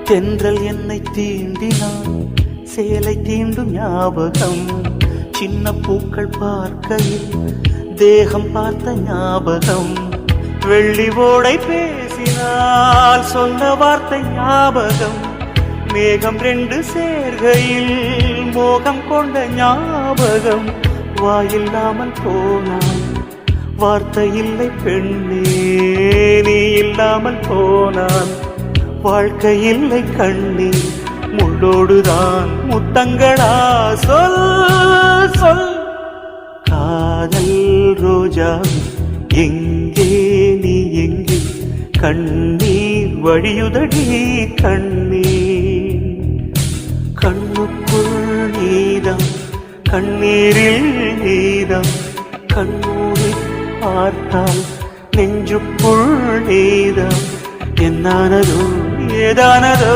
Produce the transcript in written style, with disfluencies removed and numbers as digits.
தென்றல் என்னை தீண்டினான், சேலை தீண்டும் ஞாபகம். சின்ன பூக்கள் பார்க்கையில் தேகம் பார்த்த ஞாபகம். வெள்ளி ஓடை பேசினால் சொன்ன வார்த்தை ஞாபகம். மேகம் ரெண்டு சேர்கையில் மோகம் கொண்ட ஞாபகம். வாயில்லாமல் போனான், வார்த்தை இல்லை பெண்ணே, நீ இல்லாமல் போனான். வாழ்க்கை இல்லை கண்ணே, முள்ளோடுதான் முத்தங்களா? சொல் சொல். காதல் ரோஜா எங்கே, நீ எங்கே? கண்ணீர் வழியுதடி கண்ணீர். கண்ணுக்குள் நீதான், கண்ணீரில் நீதான். கண்ணூரை பார்த்தால் நெஞ்சுக்குள் நீதான். என்னானதோ ஏதானதோ